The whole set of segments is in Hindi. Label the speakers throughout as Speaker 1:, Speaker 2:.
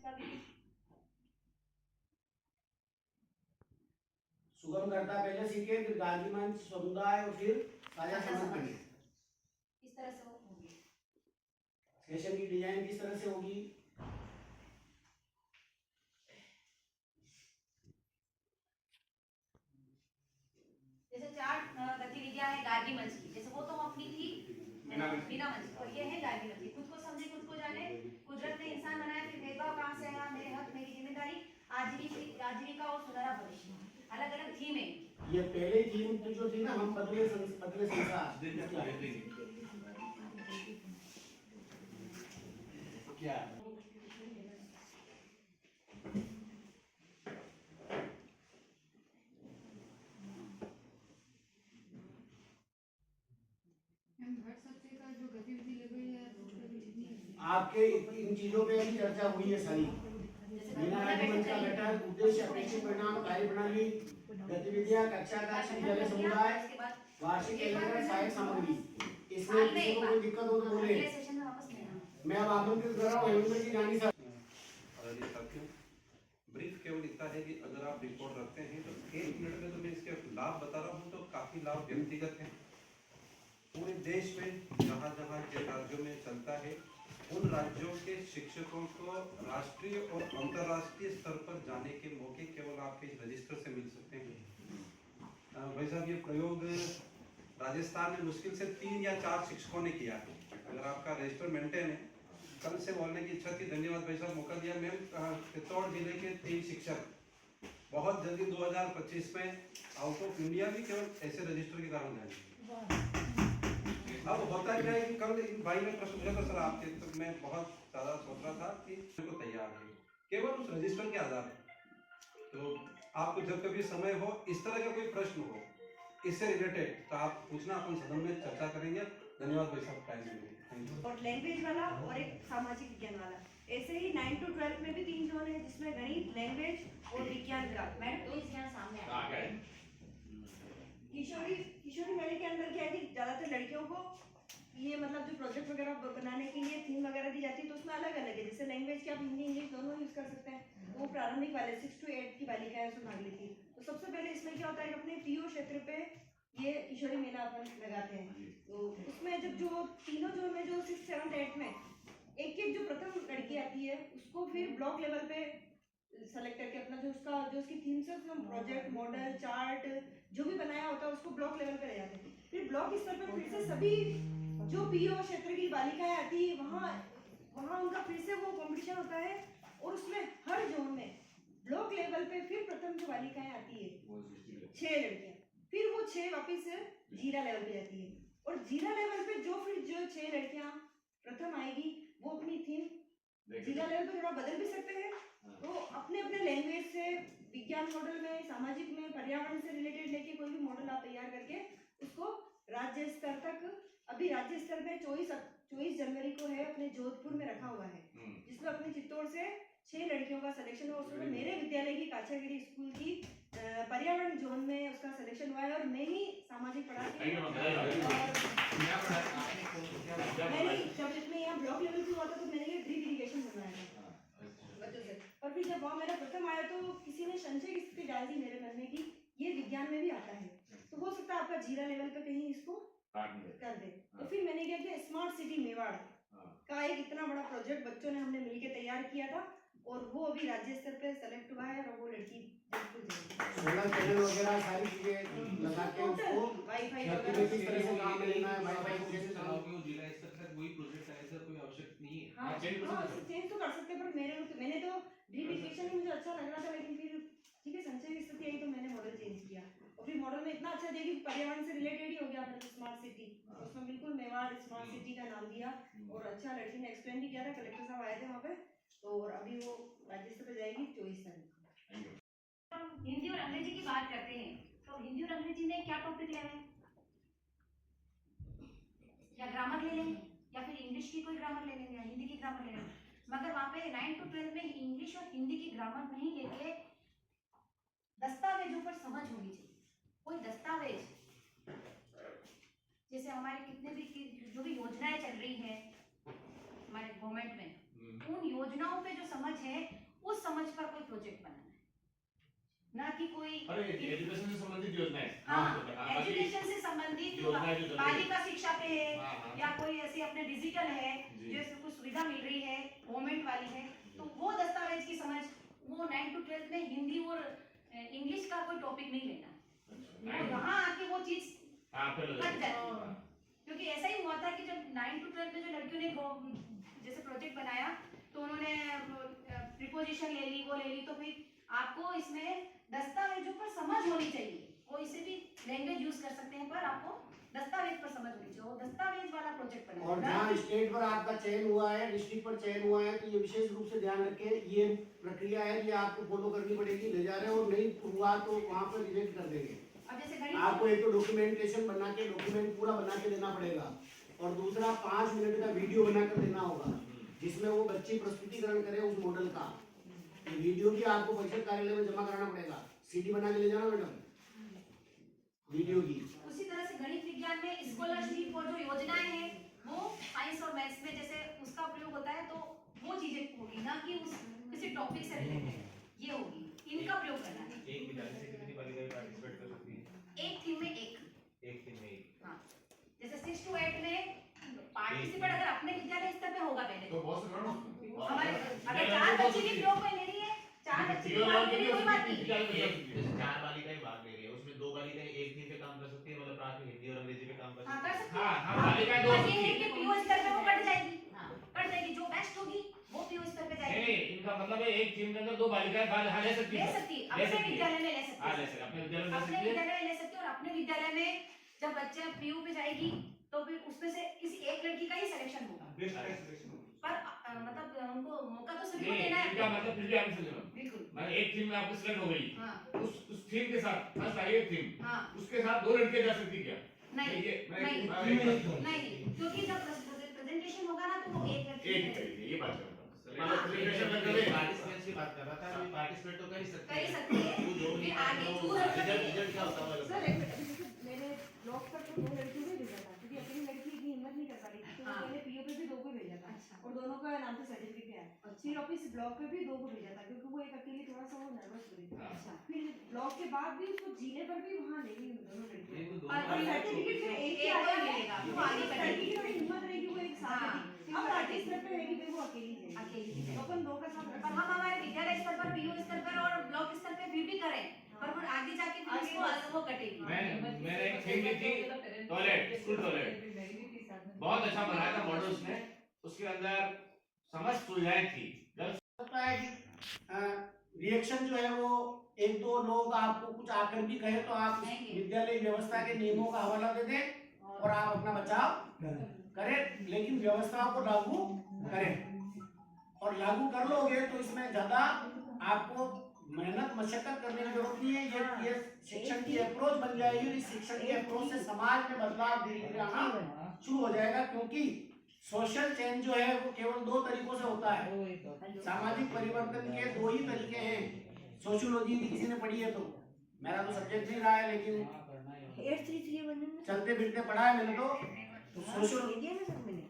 Speaker 1: इसका भी
Speaker 2: सुगम करता पहले सीखे, फिर गांधी मंच, समुदाय और फिर साझा समाज बने।
Speaker 1: इस तरह से होगी।
Speaker 2: सेशन की डिजाइन किस तरह से होगी?
Speaker 1: जैसे 4 गतिविधियां है गार्गी मंच की, जैसे वो तो अपनी थी बिना मंच, और ये है गार्गी मंच की। खुद को समझे खुद को जाने, कुदरत ने इंसान बनाया, फिर भेदभाव कहाँ से आया, मेरे हक मेरी जिम्मेदारी, आजीविका और सुनहरा भविष्य। अलग अलग थीम है।
Speaker 2: ये पहले थीम तो जो थी ना, हम बदले संसार क्या आपके इन चीजों पे भी चर्चा हुई है सारी। बिना मंच का घटक, उद्देश्य, अपेक्षित परिणाम, कार्यप्रणाली, गतिविधियां, कक्षा का विद्यालय समुदाय, वार्षिक कैलेंडर, सहायक सामग्री। इसमें किसी को कोई दिक्कत हो तो बोले। मैं अब आमंत्रित कर रहा हूँ हेमंत जी गांधी साहब।
Speaker 3: ब्रीफ केवल इतना है कि अगर आप रिपोर्ट रखते हैं तो 1 मिनट में तो मैं इसके लाभ बता रहा हूँ, तो काफी लाभ व्यक्तिगत है। पूरे देश में जहाँ जहाँ जिन राज्यों में चलता है, उन राज्यों के शिक्षकों को राष्ट्रीय और अंतर्राष्ट्रीय स्तर पर जाने के मौके केवल आपके इस रजिस्टर से मिल सकते हैं। भाई साहब, ये प्रयोग राजस्थान में मुश्किल से 3 या 4 शिक्षकों ने किया है। अगर आपका रजिस्टर मेंटेन है, कल से बोलने की इच्छा थी, धन्यवाद भाई साहब मौका दिया। मैम, चित्तौड़ जिले के 3 शिक्षक बहुत जल्दी 2025 में आउट ऑफ इंडिया भी केवल ऐसे रजिस्टर के कारण जाएंगे। अब होता क्या है कि कल इन भाई ने प्रश्न पूछा था सर आपके, तो मैं बहुत ज्यादा सोच रहा था कि को तैयार है केवल उस रजिस्टर के आधार पर। तो आपको जब कभी समय हो, इस तरह का कोई प्रश्न हो इससे रिलेटेड, तो आप पूछना, अपन सदन में चर्चा करेंगे। धन्यवाद भाई साहब, टाइम देने के लिए।
Speaker 4: और लैंग्वेज वाला और एक सामाजिक विज्ञान वाला, ऐसे ही 9 to 12 में भी 3 जोन है, जिसमें गणित, लैंग्वेज और विज्ञान का।
Speaker 1: मैडम तो इसके सामने आ गया
Speaker 4: किशोरी मेले के अंदर क्या है कि ज्यादातर लड़कियों को ये मतलब जो प्रोजेक्ट वगैरह बनाने के लिए थीम वगैरह दी जाती है, तो उसमें अलग अलग है। जैसे लैंग्वेज के आप हिंदी इंग्लिश दोनों यूज कर सकते हैं। वो प्रारंभिक वाले 6 to 8 की बालिकाएं उसमें भाग लेती। तो सबसे पहले इसमें क्या होता है कि अपने पीओ क्षेत्र पे ये किशोरी मेला अपन लगाते हैं। तो उसमें जब जो तीनों जोन में जो 6, 7, 8 में एक जो प्रथम लड़की आती है, उसको फिर ब्लॉक लेवल पे सेलेक्ट करके अपना जो उसकी थीम से प्रोजेक्ट, मॉडल, चार्ट जो भी बनाया होता है उसको ब्लॉक लेवल पे ले जाते हैं। फिर ब्लॉक स्तर पर फिर से सभी जो पीओ क्षेत्र की बालिकाएं आती है, वहाँ उनका फिर से वो कंपटीशन होता है। और उसमें हर जोन में ब्लॉक लेवल पे फिर प्रथम जो बालिकाएं आती है 6 लड़कियां, फिर वो 6 वापिस जीरा लेवल पे जाती है। और जीरा लेवल पे जो 6 लड़कियां प्रथम आएगी, वो अपनी थीम जीरा लेवल पे थोड़ा बदल भी सकते हैं। तो अपने अपने लैंग्वेज से, विज्ञान मॉडल में, सामाजिक में, पर्यावरण से रिलेटेड लेके कोई भी मॉडल आप तैयार करके उसको राज्य स्तर तक, अभी राज्य स्तर में 24 जनवरी को है, अपने जोधपुर में रखा हुआ है, जिसमें अपने चित्तौड़ से 6 लड़कियों का सिलेक्शन हुआ। उसमें मेरे विद्यालय की काछागिरी स्कूल की पर्यावरण जोन में उसका सिलेक्शन हुआ है, और मैं ही सामाजिक पढ़ाती हूँ। जब इसमें यहाँ ब्लॉक लेवल पे हुआ था, तो मैंने ये ड्रिप इरिगेशन बनवाया था बच्चों से। और फिर जब वहाँ मेरा प्रथम आया, तो किसी ने संशय की स्थिति डाल दी मेरे मन में कि ये विज्ञान में भी आता है, तो हो सकता है आपका जीरा लेवल पे कहीं इसको कर दे। तो फिर मैंने क्या किया, स्मार्ट सिटी मेवाड़ का एक इतना बड़ा प्रोजेक्ट बच्चों ने हमने मिलकर तैयार किया था, और वो अभी राज्य स्तर पे सेलेक्ट हुआ है। और वो लड़की
Speaker 2: सोलर पैनल वगैरह सारी चीजें लगा के उसको
Speaker 4: वाईफाई
Speaker 2: किस तरह से काम लेना है, वाईफाई को कैसे चलाओगे,
Speaker 5: जिला स्तर तक वही प्रोजेक्ट है, ऐसा कोई आवश्यक नहीं है।
Speaker 4: हाँ, चेंज तो कर सकते हैं, पर मैंने तो ड्रिप ही मुझे अच्छा लग रहा था, लेकिन फिर ठीक है, संचय की स्थिति आई तो मैंने मॉडल चेंज किया। और फिर मॉडल में इतना अच्छा दिया कि पर्यावरण से रिलेटेड ही हो गया अपना स्मार्ट सिटी। उसमें बिल्कुल मेवाड़ स्मार्ट सिटी का नाम दिया, और अच्छा लड़की ने एक्सप्लेन भी किया था, कलेक्टर साहब आए थे वहाँ पे। तो और अभी वो राज्य स्तर पे जाएगी 24 तारीख को।
Speaker 1: हिंदी और अंग्रेजी की बात करते हैं, तो हिंदी और अंग्रेजी में क्या टॉपिक ले रहे हैं, या ग्रामर ले लेंगे, या फिर इंग्लिश की कोई ग्रामर ले लेंगे, या हिंदी की ग्रामर ले लेंगे। मगर वहाँ पे 9 to 12 में इंग्लिश और हिंदी की ग्रामर नहीं लेके दस्तावेजों पर समझ होनी चाहिए। कोई दस्तावेज, जैसे हमारे कितने भी जो भी योजनाएं चल रही हैं हमारे गवर्नमेंट में, उन योजनाओं पे जो समझ है समझकर कोई प्रोजेक्ट बनाना है, ना कि कोई
Speaker 6: अरे एजुकेशन से संबंधित योजनाएं
Speaker 1: हाँ एजुकेशन से संबंधित
Speaker 6: योजनाएं जो चल रही है।
Speaker 1: बालिका शिक्षा पे है
Speaker 6: हाँ, हाँ।
Speaker 1: या कोई ऐसी अपने डिजिटल है
Speaker 6: जी।
Speaker 1: जो इसमें कुछ सुविधा मिल रही है गवर्नमेंट वाली है, तो वो दस्तावेज की समझ वो 9 to 12 में हिंदी और इंग्लिश का कोई टॉपिक नहीं लेना, वो यहाँ आके वो चीज
Speaker 6: हाँ, फिर
Speaker 1: कट जाती है। क्योंकि ऐसा ही हुआ था कि जब 9 to 12 में जो लड़कियों ने जैसे प्रोजेक्ट बनाया तो उन्होंने प्रीपोजिशन ले ली, वो ले ली, तो फिर आपको इसमें दस्तावेजों पर समझ होनी चाहिए, कोई से भी लैंग्वेज यूज कर सकते हैं पर आपको दस्तावेज पर समझ होनी चाहिए, वो दस्तावेज वाला प्रोजेक्ट बनाना।
Speaker 2: और जहाँ स्टेट पर आपका चयन हुआ है, डिस्ट्रिक्ट पर चयन हुआ है, तो ये विशेष रूप से ध्यान रखें, ये प्रक्रिया है ये आपको फॉलो करनी पड़ेगी, ले जा रहे हैं और नहीं हुआ तो वहाँ पर रिजेक्ट कर देंगे।
Speaker 1: अब जैसे गणित
Speaker 2: आपको एक तो डॉक्यूमेंटेशन बना के डॉक्यूमेंट पूरा बना के देना पड़ेगा और दूसरा 5 मिनट का वीडियो बनाकर देना होगा जिसमें वो बच्ची प्रस्तुतिकरण करे उस मॉडल का। ये वीडियो भी आपको परिषद कार्यालय में जमा कराना पड़ेगा, सीडी बना के ले जाना मैडम वीडियो की।
Speaker 1: उसी तरह से गणित विज्ञान में स्कॉलरशिप और जो योजनाएं हैं वो साइंस और मैथ्स में जैसे उसका प्रयोग होता है, तो वो चीजें होगी ना कि उस किसी टॉपिक से रिलेटेड ये होगी, इनका प्रयोग करना है।
Speaker 6: एक विद्यालय से कितनी बालिकाएं पार्टिसिपेट कर सकती हैं?
Speaker 1: एक थीम में एक
Speaker 6: एक दिन में एक।
Speaker 1: हाँ जैसे 6 to 8 में पार्टिसिपेट अगर अपने विद्यालय स्तर पे होगा पहले
Speaker 6: तो बहुत से करो
Speaker 1: हमारे अगर 4 बच्चे भी प्रयोग में ले रही है, 4 बच्चे भी भाग ले रही है, कोई बात नहीं।
Speaker 6: जैसे 4 बालिकाएं भाग ले रही है उसमें 2 बालिकाएं एक थीम पे काम कर सकती है, मतलब रात में हिंदी और अंग्रेजी पे काम कर
Speaker 1: हाँ
Speaker 6: सकती
Speaker 1: कर
Speaker 6: है।
Speaker 1: सकते हैं।
Speaker 6: हाँ बालिकाएं दो
Speaker 1: और ये है कि पीओ स्तर पे वो कट जाएगी, कट जाएगी, जो बेस्ट होगी वो पीओ स्तर पे जाएगी।
Speaker 6: नहीं इनका मतलब है एक टीम के अंदर 2 बालिकाएं भाग ले सकती
Speaker 1: ले
Speaker 6: है।
Speaker 1: सकती है, अपने विद्यालय में ले सकती
Speaker 6: हाँ
Speaker 1: है,
Speaker 6: ले सकती है, अपने विद्यालय में ले
Speaker 1: अपने
Speaker 6: सकती है।
Speaker 1: विद्यालय में ले सकती है। और अपने विद्यालय में जब बच्चे पीयू पे जाएगी तो फिर उसमें से किसी एक लड़की का ही सिलेक्शन होगा, पर मतलब उनको मौका तो सभी को
Speaker 6: नहीं
Speaker 1: देना है।
Speaker 6: इनका मतलब फिर भी हम समझ लो
Speaker 1: बिल्कुल
Speaker 6: मैं एक टीम में आपको सिलेक्ट हो गई
Speaker 1: हाँ
Speaker 6: उस टीम के साथ फर्स्ट आई एक टीम
Speaker 1: हाँ
Speaker 6: उसके साथ 2 लड़के जा सकती क्या?
Speaker 1: नहीं नहीं, क्योंकि जब प्रेजेंटेशन होगा ना तो वो एक लड़की
Speaker 6: एक ही
Speaker 1: है।
Speaker 6: करेगी, ये बात करता हूँ।
Speaker 1: हाँ।
Speaker 6: प्रेजेंटेशन में करें
Speaker 5: पार्टिसिपेंट्स की बात कर रहा था, अभी पार्टिसिपेट तो कर ही सकते
Speaker 1: कर ही
Speaker 5: हैं।
Speaker 1: सकती है, फिर आगे चूज
Speaker 5: रिजल्ट क्या होता है?
Speaker 4: सर एक जैसे मैंने ब्लॉग पर तो 2 लड़कियों को भेजा था क्योंकि अकेली लड़की की हिम्मत नहीं कर पा रही थी, तो
Speaker 1: हाँ।
Speaker 4: मैंने पीओ पे भी 2 को भेजा था
Speaker 1: अच्छा
Speaker 4: और दोनों का नाम से सर्टिफिकेट आया। फिर ऑफिस ब्लॉग पे भी 2 को भेजा था क्योंकि वो एक अकेली थोड़ा सा वो नर्वस हो रही थी।
Speaker 1: अच्छा
Speaker 4: फिर ब्लॉग के बाद भी उसको जीने पर भी वहाँ ले गई उन दोनों लड़कियों
Speaker 5: नहीं,
Speaker 4: को।
Speaker 5: तो
Speaker 1: और
Speaker 5: दोनों
Speaker 4: सर्टिफिकेट में एक ही
Speaker 1: एक को
Speaker 4: आया
Speaker 1: ही
Speaker 4: है,
Speaker 1: मिलेगा,
Speaker 4: तो
Speaker 1: वो आगे
Speaker 4: लड़की
Speaker 1: बढ़ेगी।
Speaker 4: की थोड़ी हिम्मत रहेगी वो एक साथ
Speaker 1: हाँ।
Speaker 4: रहेगी। अब राज्य स्तर पे है कि भाई वो अकेली है,
Speaker 1: अकेली ही
Speaker 4: तो
Speaker 1: है।
Speaker 4: अपन 2 का साथ
Speaker 1: पर हम हमारे विद्यालय स्तर पर पीयू स्तर पर और ब्लॉक स्तर पे फिर भी करें, पर फिर आगे जाके फिर उसको वो कटेगी।
Speaker 6: मैंने एक थीम ली थी टॉयलेट, स्कूल टॉयलेट बहुत अच्छा बनाया था मॉडल उसने, उसके अंदर समस्त सुविधाएं थी।
Speaker 2: लगता है कि रिएक्शन जो है वो 1-2 लोग आपको कुछ आकर भी कहे तो आप उस विद्यालय व्यवस्था के नियमों का हवाला दे दें और आप अपना बचाव करें, लेकिन व्यवस्थाओं को लागू करें और लागू कर लोगे तो इसमें ज्यादा आपको मेहनत मशक्कत करने की जरूरत नहीं है। ये शिक्षण की अप्रोच बन जाएगी और इस शिक्षण की अप्रोच से समाज में बदलाव धीरे धीरे आना शुरू हो जाएगा, क्योंकि सोशल चेंज जो है वो केवल 2 तरीकों से होता है। सामाजिक परिवर्तन के 2 ही तरीके हैं। सोशियोलॉजी भी किसी ने पढ़ी है तो मेरा तो सब्जेक्ट नहीं रहा है, लेकिन
Speaker 4: 8331
Speaker 2: चलते फिरते पढ़ा है मैंने तो सोशियोलॉजी।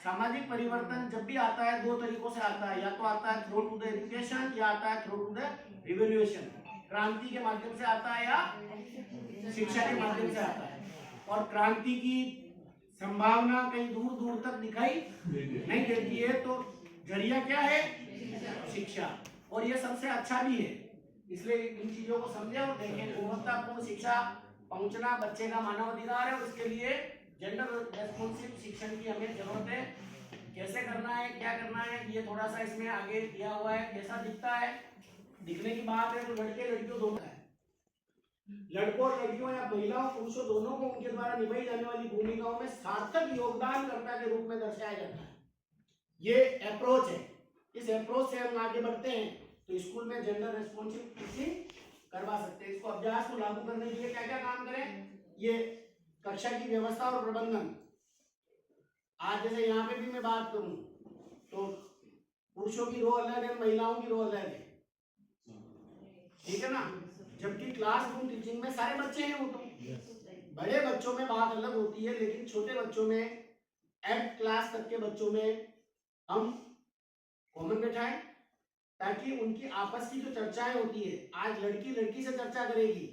Speaker 2: सामाजिक परिवर्तन जब भी आता है 2 तरीकों से आता है, या तो आता है थ्रू टू द एजुकेशन या आता है थ्रू टू द रिवोल्यूशन। क्रांति के माध्यम से आता है या शिक्षा के माध्यम से आता है, और क्रांति की संभावना कहीं दूर दूर तक दिखाई नहीं देती है, तो जरिया क्या है? शिक्षा, और ये सबसे अच्छा भी है। इसलिए इन चीजों को समझे और देखें। गुणवत्तापूर्ण शिक्षा पहुंचना बच्चे का मानव अधिकार है, और इसके लिए जेंडर रेस्पॉन्सिव शिक्षण की हमें जरूरत है। कैसे करना है, क्या करना है, ये थोड़ा सा इसमें आगे दिया हुआ है। कैसा दिखता है, दिखने की बात है तो लड़के लड़कियों दोनों है, लड़कों और लड़कियों या महिलाओं पुरुषों दोनों को उनके द्वारा निभाई जाने वाली भूमिकाओं में सार्थक योगदानकर्ता के रूप में दर्शाया जाता है। ये अप्रोच है। इस अप्रोच से हम आगे बढ़ते हैं तो स्कूल में जेंडर रेस्पॉन्सिव टीचिंग करवा सकते हैं। इसको अभ्यास को लागू करने के लिए क्या क्या काम करें, ये कक्षा की व्यवस्था और प्रबंधन। आज जैसे यहाँ पे भी मैं बात करूं तो पुरुषों की रो अलग है, महिलाओं की रो अलग है, ठीक है ना, जबकि क्लासरूम टीचिंग में सारे बच्चे हैं। वो तो बड़े बच्चों में बात अलग होती है, लेकिन छोटे बच्चों में 8th क्लास तक के बच्चों में हम कॉमन बैठाएं ताकि उनकी आपस की जो चर्चाएं होती है, आज लड़की लड़की से चर्चा करेगी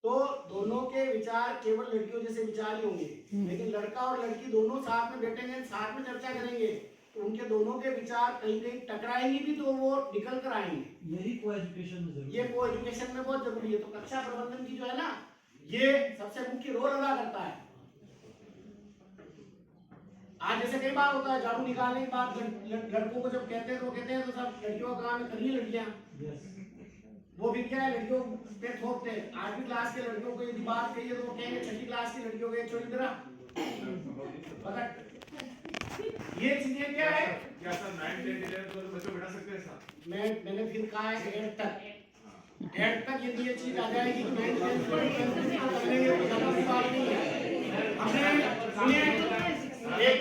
Speaker 2: तो दोनों के विचार केवल लड़कियों जैसे विचार ही होंगे, लेकिन लड़का और लड़की दोनों साथ में बैठेंगे, साथ में चर्चा करेंगे तो उनके दोनों के विचार कहीं कहीं टकराएंगे भी तो वो निकल कर आएंगे।
Speaker 7: यही को एजुकेशन में जरूरी
Speaker 2: ये को एजुकेशन में बहुत जरूरी है। तो कक्षा प्रबंधन की जो है ना, ये सबसे मुख्य रोल अदा करता है। आज जैसे कई बार होता है झाड़ू निकालने के बाद लड़कों को जब कहते हैं तो कहते हैं तो सब लड़कियों का काम है, करिए लड़कियां। वो भी क्या है, लड़कियों पे थोपते हैं। 8वीं क्लास के लड़कियों को यदि बात कहिए तो वो कहेंगे 6वीं क्लास की लड़कियों को छोड़ी तरह। ये चीजें क्या है,
Speaker 6: क्या सर 9 10 11 तो बच्चों बैठा सकते हैं सर?
Speaker 2: मैंने फिर कहा है 8 तक यदि ये चीज आ जाएगी तो 9 10 को करने में ज्यादा बात नहीं है। हमने सुनिए एक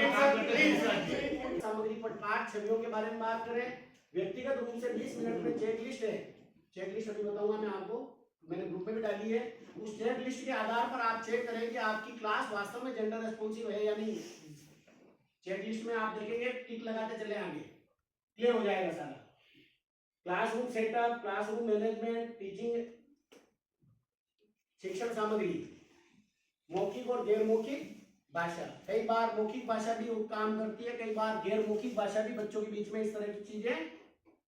Speaker 2: सामग्री पाठ छवियों के बारे में बात करें। व्यक्तिगत रूप से 20 मिनट में चेक लिस्ट है, चेक लिस्ट अभी बताऊंगा मैं आपको, मैंने ग्रुप में भी डाली है। उस चेक लिस्ट के आधार पर आप चेक करें कि आपकी क्लास वास्तव में जेंडर रेस्पॉन्सिव है या नहीं। चेक लिस्ट में आप देखेंगे टिक लगाते चले आगे, क्लियर हो जाएगा सारा। Classroom setup, classroom management, teaching, शिक्षण सामग्री, मौखिक और गैर मौखिक भाषा। कई बार मौखिक भाषा भी काम करती है, कई बार गैर मौखिक भाषा भी बच्चों के बीच में इस तरह की चीजें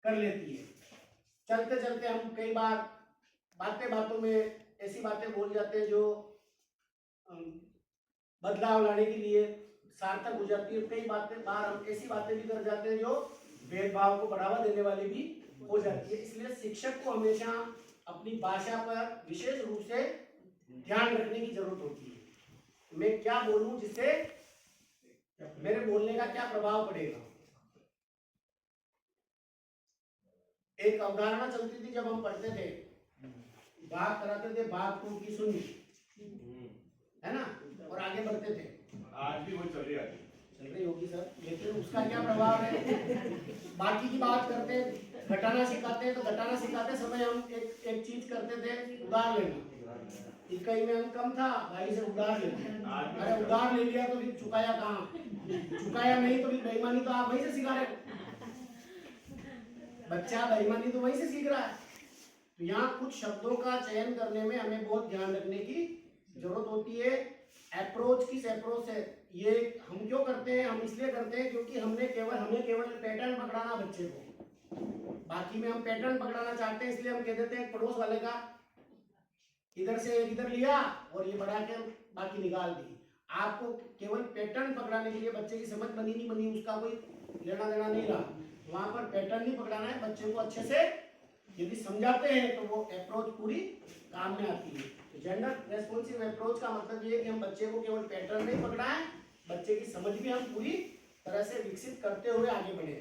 Speaker 2: कर लेती है। चलते चलते हम कई बार बातें बातों में ऐसी बातें बोल जाते हैं जो बदलाव लाने के लिए सार्थक हो जाती है। कई बार हम ऐसी बातें भी कर जाते हैं जो भेदभाव को बढ़ावा देने वाली भी हो जाती है। इसलिए शिक्षक को हमेशा अपनी भाषा पर विशेष रूप से ध्यान रखने की जरूरत होती है। मैं क्या बोलूं जिससे मेरे बोलने का क्या प्रभाव पड़ेगा। एक अवधारणा चलती थी जब हम पढ़ते थे, भाग कराते थे, भाग 2 की सुनी, है ना, और आगे बढ़ते थे।
Speaker 6: आज भी वो चल रही है,
Speaker 2: चल रही होगी सर, लेकिन उसका क्या प्रभाव है। बाकी की बात करते हैं, घटाना सिखाते हैं तो घटाना सिखाते समय हम एक चीज करते थे, उधार लेना। इकाई में अंक कम था, भाई से उधार लेना। अरे उधार ले लिया तो फिर चुकाया कहाँ, चुकाया नहीं तो फिर बेईमानी तो आप वहीं से सिखा रहे हो। बच्चा बेईमानी तो वहीं से सीख रहा है। तो यहाँ कुछ शब्दों का चयन करने में हमें बहुत ध्यान रखने की जरूरत होती है। अप्रोच किस अप्रोच है, ये हम क्यों करते हैं, हम इसलिए करते हैं क्योंकि हमें केवल पैटर्न पकड़ाना बच्चे को, बाकी में हम पैटर्न पकड़ाना चाहते हैं। इसलिए हम कह देते हैं पड़ोस वाले का इधर से इधर लिया और ये बढ़ा के बाकी निकाल दी। आपको केवल पैटर्न पकड़ाने के लिए बच्चे की समझ बनी नहीं बनी उसका कोई लेना देना नहीं रहा, वहां पर पैटर्न नहीं पकड़ाना है। बच्चे को अच्छे से यदि समझाते हैं तो वो अप्रोच पूरी काम में आती है। तो जेंडर रेस्पॉन्सिव अप्रोच का मतलब ये है कि हम बच्चे को केवल पैटर्न नहीं पकड़ाएं, बच्चे की समझ भी हम पूरी तरह से विकसित करते हुए आगे बढ़े।